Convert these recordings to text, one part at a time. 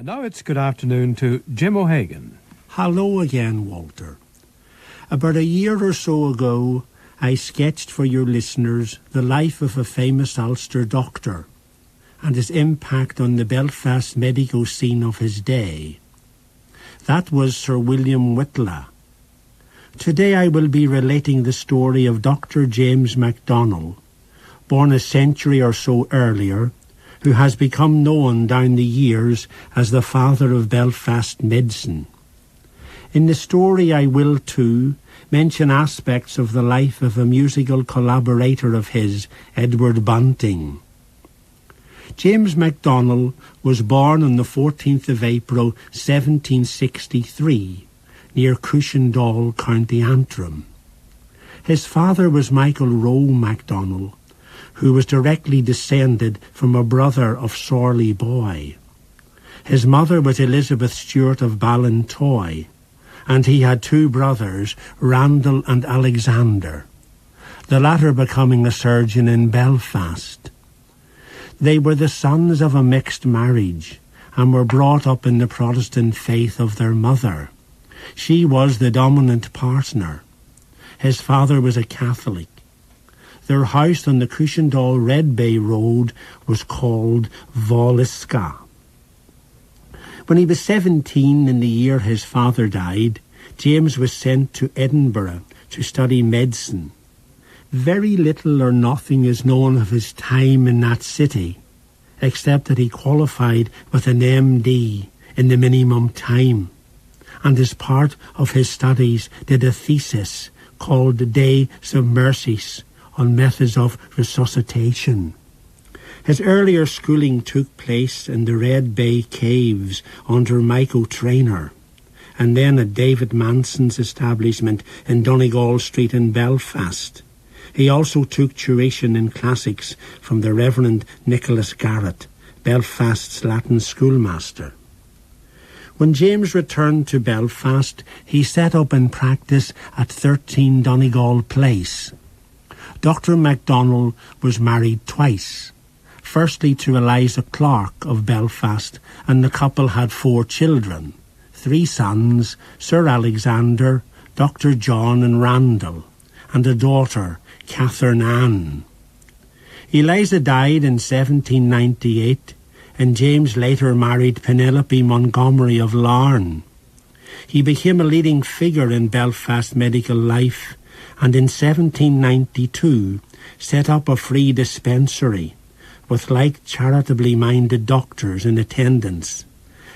And now it's good afternoon to Jim O'Hagan. Hello again, Walter. About a year or so ago, I sketched for your listeners the life of a famous Ulster doctor and his impact on the Belfast medical scene of his day. That was Sir William Whitla. Today I will be relating the story of Dr. James MacDonald, born a century or so earlier, who has become known down the years as the father of Belfast medicine. In the story I will, too, mention aspects of the life of a musical collaborator of his, Edward Bunting. James MacDonald was born on the 14th of April 1763, near Cushendall, County Antrim. His father was Michael Rowe MacDonald, who was directly descended from a brother of Sorley Boy. His mother was Elizabeth Stewart of Ballintoy, and he had two brothers, Randall and Alexander, the latter becoming a surgeon in Belfast. They were the sons of a mixed marriage and were brought up in the Protestant faith of their mother. She was the dominant partner. His father was a Catholic. Their house on the Cushendall Red Bay Road was called Vollisca. When he was 17 in the year his father died, James was sent to Edinburgh to study medicine. Very little or nothing is known of his time in that city, except that he qualified with an MD in the minimum time, and as part of his studies did a thesis called De Submersis on methods of resuscitation. His earlier schooling took place in the Red Bay Caves under Michael Traynor, and then at David Manson's establishment in Donegal Street in Belfast. He also took tuition in classics from the Reverend Nicholas Garrett, Belfast's Latin schoolmaster. When James returned to Belfast, he set up in practice at 13 Donegal Place. Dr. MacDonald was married twice. Firstly to Eliza Clark of Belfast, and the couple had 4 children, 3 sons, Sir Alexander, Dr. John and Randall, and a daughter, Catherine Ann. Eliza died in 1798, and James later married Penelope Montgomery of Larne. He became a leading figure in Belfast medical life, and in 1792 set up a free dispensary with like charitably minded doctors in attendance.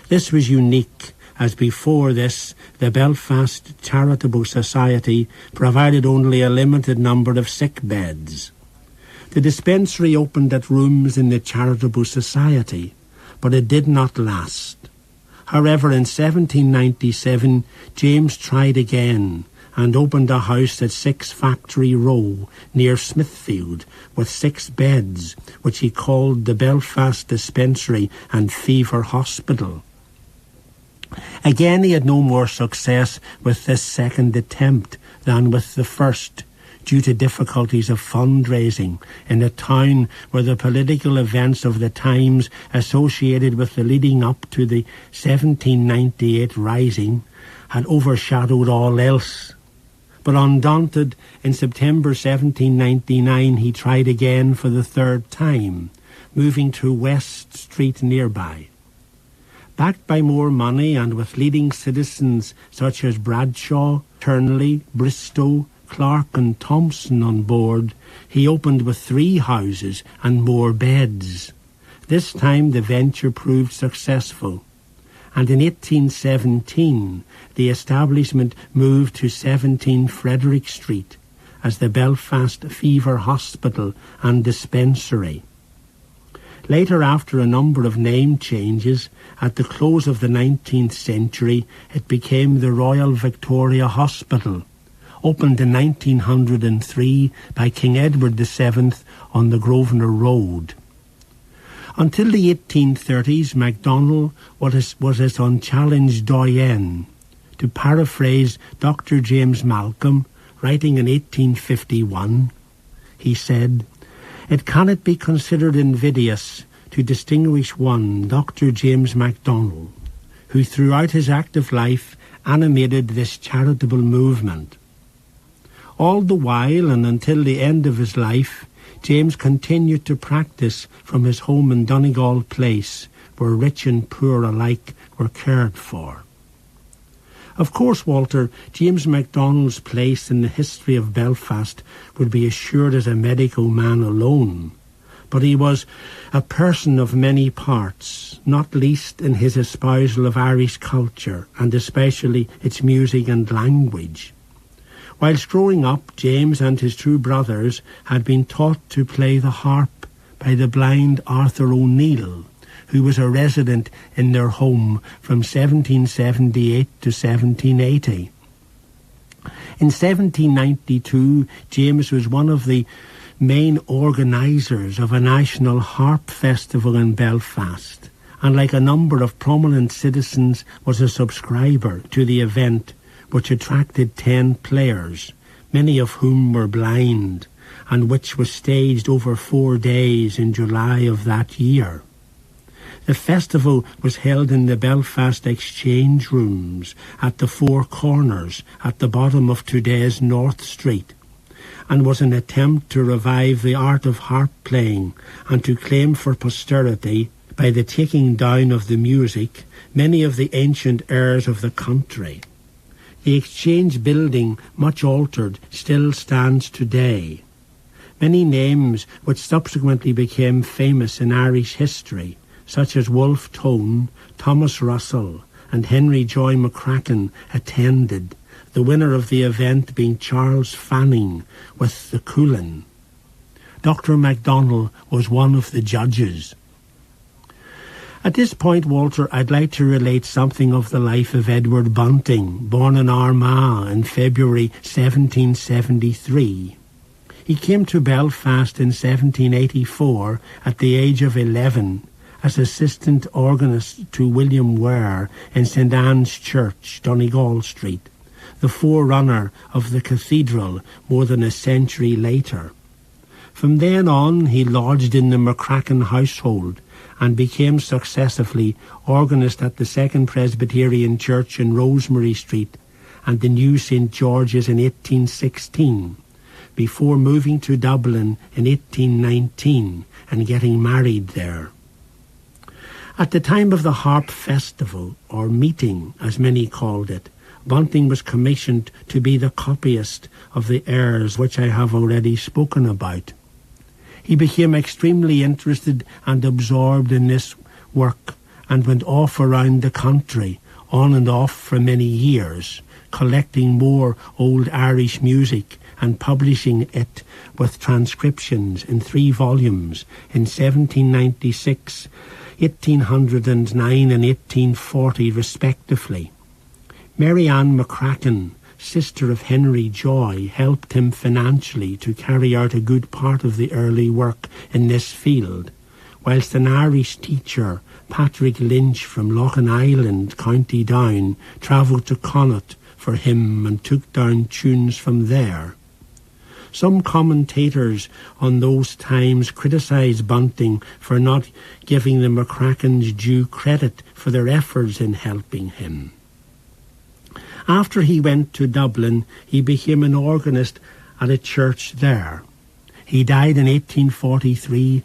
This was unique, as before this the Belfast Charitable Society provided only a limited number of sick beds. The dispensary opened at rooms in the Charitable Society, but it did not last. However, in 1797 James tried again and opened a house at 6 Factory Row near Smithfield with 6 beds, which he called the Belfast Dispensary and Fever Hospital. Again he had no more success with this second attempt than with the first, due to difficulties of fundraising in a town where the political events of the times associated with the leading up to the 1798 Rising had overshadowed all else. But undaunted, in September 1799 he tried again for the 3rd time, moving to West Street nearby. Backed by more money and with leading citizens such as Bradshaw, Turnley, Bristow, Clark and Thompson on board, he opened with 3 houses and more beds. This time the venture proved successful, and in 1817 the establishment moved to 17 Frederick Street as the Belfast Fever Hospital and Dispensary. Later, after a number of name changes, at the close of the 19th century it became the Royal Victoria Hospital, opened in 1903 by King Edward VII on the Grosvenor Road. Until the 1830s, MacDonald was its unchallenged doyen. To paraphrase Dr. James Malcolm, writing in 1851, he said, "It cannot be considered invidious to distinguish one, Dr. James MacDonald, who throughout his active life animated this charitable movement. All the while and until the end of his life, James continued to practice from his home in Donegal Place, where rich and poor alike were cared for. Of course, Walter, James MacDonald's place in the history of Belfast would be assured as a medical man alone, but he was a person of many parts, not least in his espousal of Irish culture, and especially its music and language. Whilst growing up, James and his two brothers had been taught to play the harp by the blind Arthur O'Neill, who was a resident in their home from 1778 to 1780. In 1792, James was one of the main organisers of a national harp festival in Belfast, and like a number of prominent citizens was a subscriber to the event, which attracted 10 players, many of whom were blind, and which was staged over 4 days in July of that year. The festival was held in the Belfast Exchange Rooms at the Four Corners at the bottom of today's North Street, and was an attempt to revive the art of harp playing and to claim for posterity, by the taking down of the music, many of the ancient airs of the country. The Exchange building, much altered, still stands today. Many names which subsequently became famous in Irish history, such as Wolfe Tone, Thomas Russell, and Henry Joy McCracken, attended, the winner of the event being Charles Fanning with the Coolin. Dr. MacDonald was one of the judges. At this point, Walter, I'd like to relate something of the life of Edward Bunting, born in Armagh in February 1773. He came to Belfast in 1784 at the age of 11 as assistant organist to William Ware in St Anne's Church, Donegal Street, the forerunner of the cathedral more than a century later. From then on, he lodged in the McCracken household and became successively organist at the Second Presbyterian Church in Rosemary Street and the new St George's in 1816, before moving to Dublin in 1819 and getting married there. At the time of the Harp Festival, or meeting as many called it, Bunting was commissioned to be the copyist of the airs which I have already spoken about. He became extremely interested and absorbed in this work and went off around the country, on and off for many years, collecting more old Irish music and publishing it with transcriptions in 3 volumes in 1796, 1809 and 1840 respectively. Mary Ann McCracken, sister of Henry Joy, helped him financially to carry out a good part of the early work in this field, whilst an Irish teacher, Patrick Lynch from Loughin Island, County Down, travelled to Connaught for him and took down tunes from there. Some commentators on those times criticised Bunting for not giving the McCrackens due credit for their efforts in helping him. After he went to Dublin, he became an organist at a church there. He died in 1843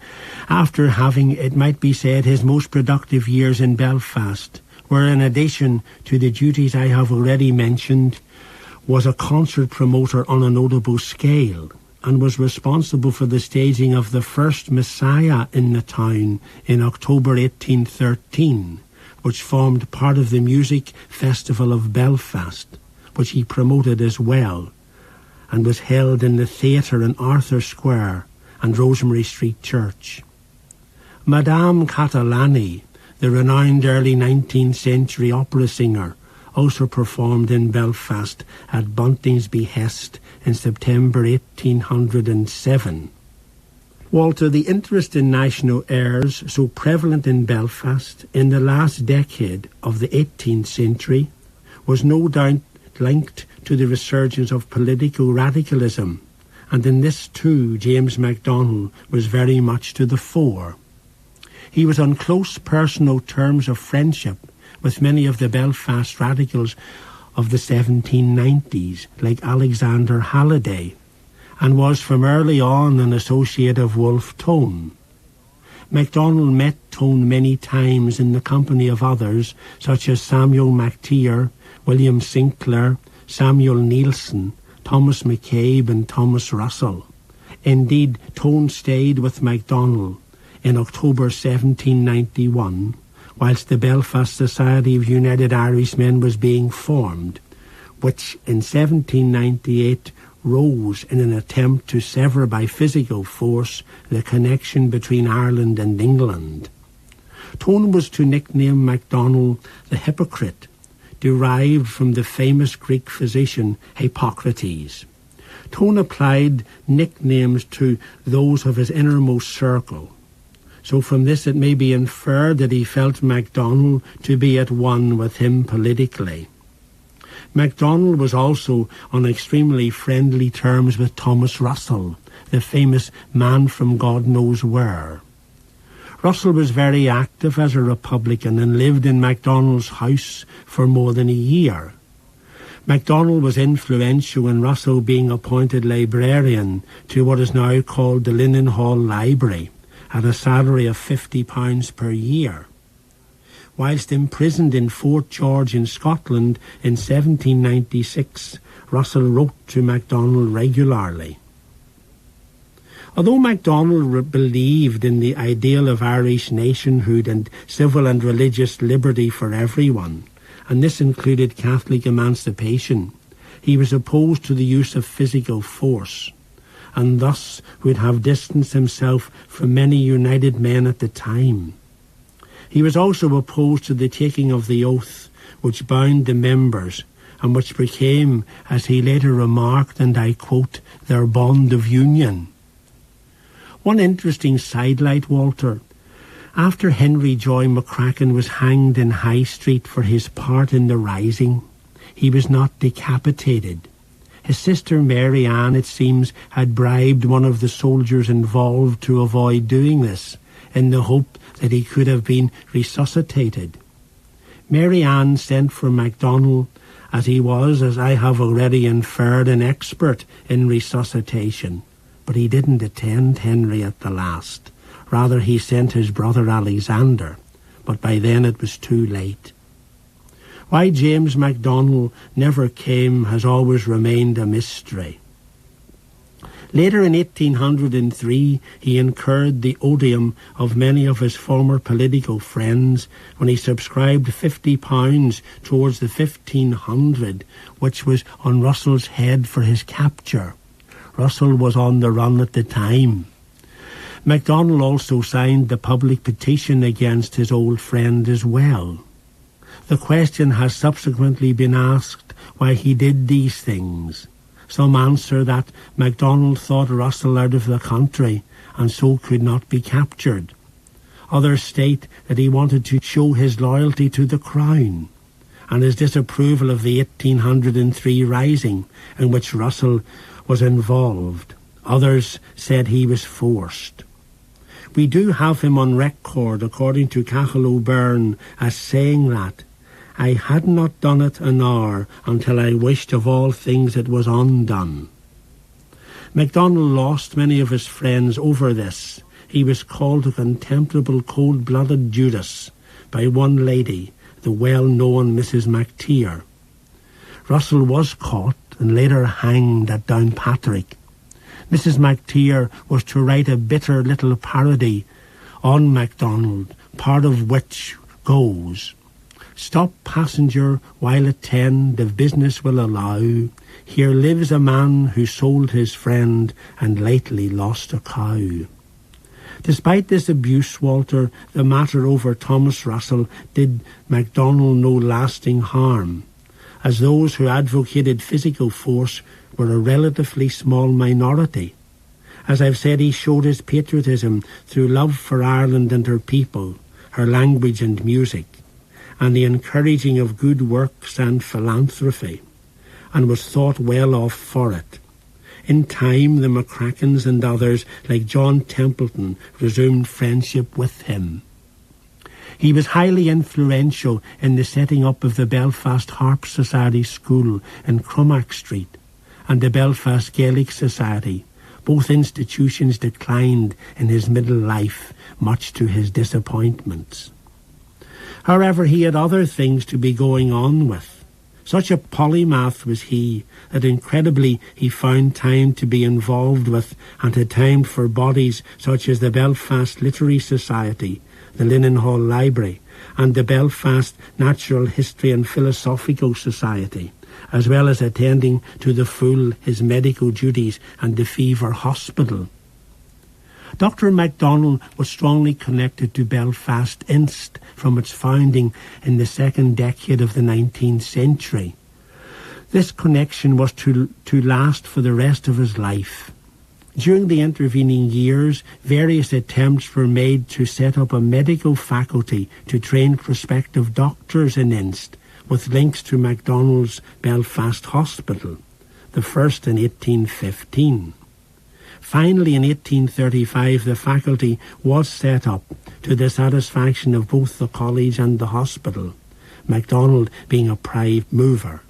after having, it might be said, his most productive years in Belfast, where in addition to the duties I have already mentioned, was a concert promoter on a notable scale and was responsible for the staging of the first Messiah in the town in October 1813, which formed part of the Music Festival of Belfast, which he promoted as well, and was held in the theatre in Arthur Square and Rosemary Street Church. Madame Catalani, the renowned early 19th century opera singer, also performed in Belfast at Bunting's behest in September 1807. Walter, the interest in national airs so prevalent in Belfast in the last decade of the 18th century was no doubt linked to the resurgence of political radicalism, and in this too James MacDonald was very much to the fore. He was on close personal terms of friendship with many of the Belfast radicals of the 1790s, like Alexander Halliday, and was from early on an associate of Wolfe Tone. MacDonald met Tone many times in the company of others, such as Samuel MacTeer, William Sinclair, Samuel Neilson, Thomas McCabe and Thomas Russell. Indeed, Tone stayed with MacDonald in October 1791, whilst the Belfast Society of United Irishmen was being formed, which in 1798 rose in an attempt to sever by physical force the connection between Ireland and England. Tone was to nickname MacDonald the Hypocrite, derived from the famous Greek physician Hippocrates. Tone applied nicknames to those of his innermost circle. So from this it may be inferred that he felt MacDonald to be at one with him politically. MacDonald was also on extremely friendly terms with Thomas Russell, the famous man from God knows where. Russell was very active as a Republican and lived in MacDonald's house for more than a year. MacDonald was influential in Russell being appointed librarian to what is now called the Linen Hall Library at a salary of £50 per year. Whilst imprisoned in Fort George in Scotland in 1796, Russell wrote to MacDonald regularly. Although MacDonald believed in the ideal of Irish nationhood and civil and religious liberty for everyone, and this included Catholic emancipation, he was opposed to the use of physical force, and thus would have distanced himself from many United men at the time. He was also opposed to the taking of the oath, which bound the members, and which became, as he later remarked, and I quote, their bond of union. One interesting sidelight, Walter. After Henry Joy McCracken was hanged in High Street for his part in the Rising, he was not decapitated. His sister Mary Ann, it seems, had bribed one of the soldiers involved to avoid doing this, in the hope that he could have been resuscitated. Mary Ann sent for MacDonald, as he was, as I have already inferred, an expert in resuscitation. But he didn't attend Henry at the last. Rather, he sent his brother Alexander, but by then it was too late. Why James MacDonald never came has always remained a mystery. Later in 1803, he incurred the odium of many of his former political friends when he subscribed £50 towards the 1500, which was on Russell's head for his capture. Russell was on the run at the time. MacDonald also signed the public petition against his old friend as well. The question has subsequently been asked why he did these things. Some answer that MacDonald thought Russell out of the country and so could not be captured. Others state that he wanted to show his loyalty to the Crown and his disapproval of the 1803 Rising in which Russell was involved. Others said he was forced. We do have him on record, according to Cathal O'Byrne, as saying that I had not done it an hour until I wished of all things it was undone. MacDonald lost many of his friends over this. He was called a contemptible, cold-blooded Judas by one lady, the well-known Mrs. MacTeer. Russell was caught and later hanged at Downpatrick. Mrs. MacTeer was to write a bitter little parody on MacDonald, part of which goes, "Stop, passenger, while attend, if business will allow. Here lives a man who sold his friend and lately lost a cow." Despite this abuse, Walter, the matter over Thomas Russell did MacDonald no lasting harm, as those who advocated physical force were a relatively small minority. As I've said, he showed his patriotism through love for Ireland and her people, her language and music, and the encouraging of good works and philanthropy, and was thought well off for it. In time, the McCrackens and others, like John Templeton, resumed friendship with him. He was highly influential in the setting up of the Belfast Harp Society School in Crummack Street and the Belfast Gaelic Society. Both institutions declined in his middle life, much to his disappointments. However, he had other things to be going on with. Such a polymath was he that incredibly he found time to be involved with and had time for bodies such as the Belfast Literary Society, the Linen Hall Library, and the Belfast Natural History and Philosophical Society, as well as attending to the full his medical duties and the Fever Hospital. Dr. MacDonald was strongly connected to Belfast Inst from its founding in the second decade of the 19th century. This connection was to last for the rest of his life. During the intervening years, various attempts were made to set up a medical faculty to train prospective doctors in Inst, with links to MacDonald's Belfast Hospital, the first in 1815. Finally, in 1835, the faculty was set up to the satisfaction of both the college and the hospital, MacDonald being a prime mover,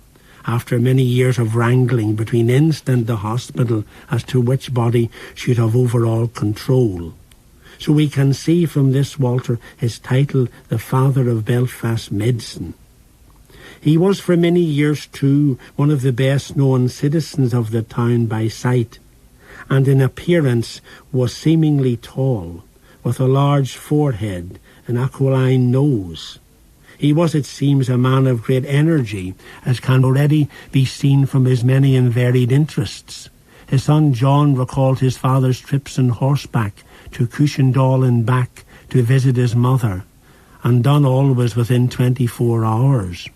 after many years of wrangling between Inst and the hospital as to which body should have overall control. So we can see from this, Walter, his title, the Father of Belfast Medicine. He was for many years, too, one of the best-known citizens of the town by sight, and in appearance was seemingly tall, with a large forehead, an aquiline nose. He was, it seems, a man of great energy, as can already be seen from his many and varied interests. His son John recalled his father's trips on horseback to Cushendall and back to visit his mother, and Donnell was within 24 hours.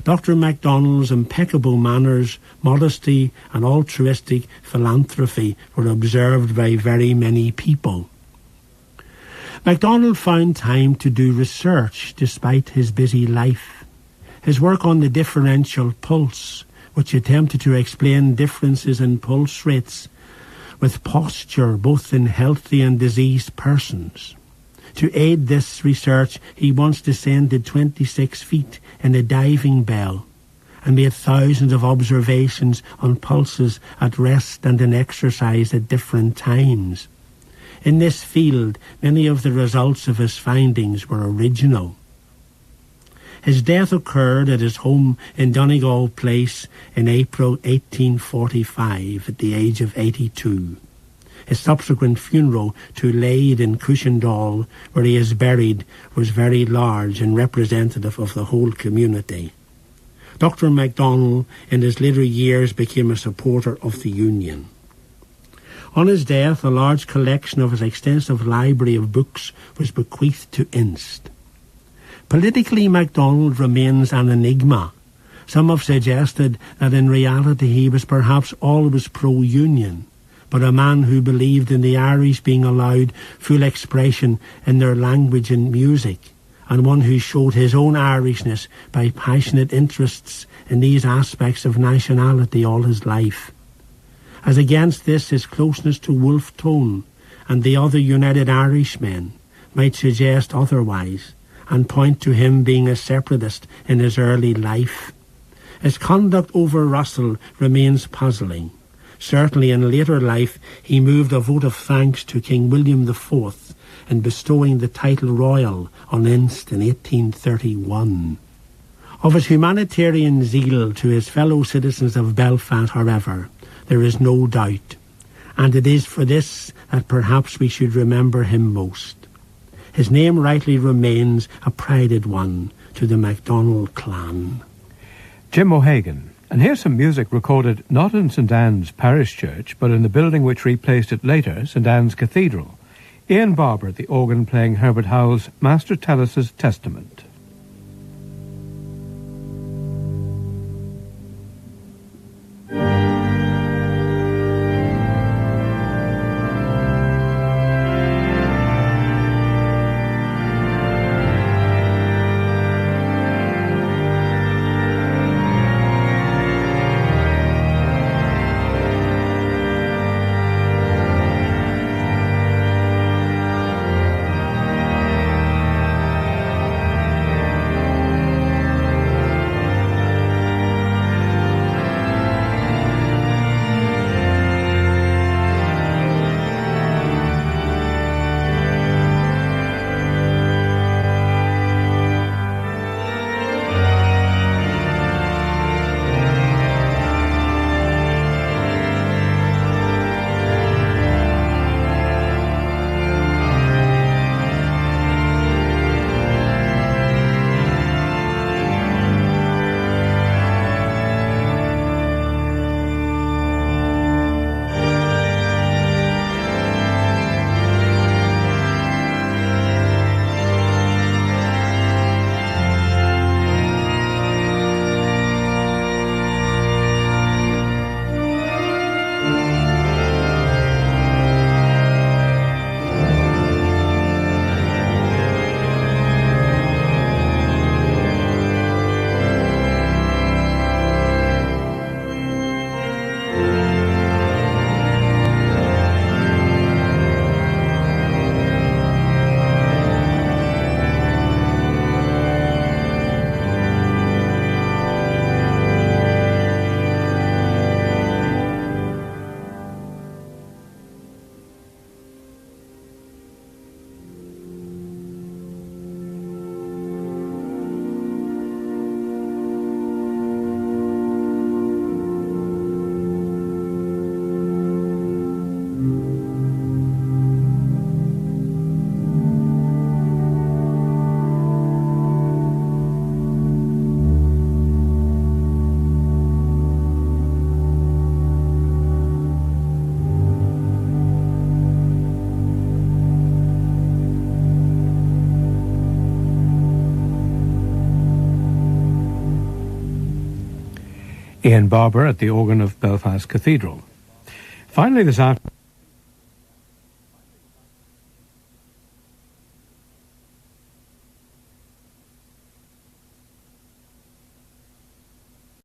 Dr. MacDonald's impeccable manners, modesty and altruistic philanthropy were observed by very many people. MacDonald found time to do research despite his busy life. His work on the differential pulse, which attempted to explain differences in pulse rates with posture both in healthy and diseased persons. To aid this research, he once descended 26 feet in a diving bell and made thousands of observations on pulses at rest and in exercise at different times. In this field, many of the results of his findings were original. His death occurred at his home in Donegal Place in April 1845 at the age of 82. His subsequent funeral to laid in Cushendall, where he is buried, was very large and representative of the whole community. Dr. MacDonald, in his later years, became a supporter of the Union. On his death, a large collection of his extensive library of books was bequeathed to Inst. Politically, MacDonald remains an enigma. Some have suggested that in reality he was perhaps always pro-Union, but a man who believed in the Irish being allowed full expression in their language and music, and one who showed his own Irishness by passionate interests in these aspects of nationality all his life. As against this, his closeness to Wolfe Tone and the other United Irishmen might suggest otherwise, and point to him being a separatist in his early life. His conduct over Russell remains puzzling. Certainly in later life he moved a vote of thanks to King William IV in bestowing the title royal on Inst in 1831. Of his humanitarian zeal to his fellow citizens of Belfast, however, there is no doubt, and it is for this that perhaps we should remember him most. His name rightly remains a prided one to the MacDonald clan. Jim O'Hagan. And here's some music recorded not in St Anne's Parish Church, but in the building which replaced it later, St Anne's Cathedral. Ian Barber, the organ playing Herbert Howell's Master Tellus's Testament. Ian Barber at the organ of Belfast Cathedral. Finally this afternoon,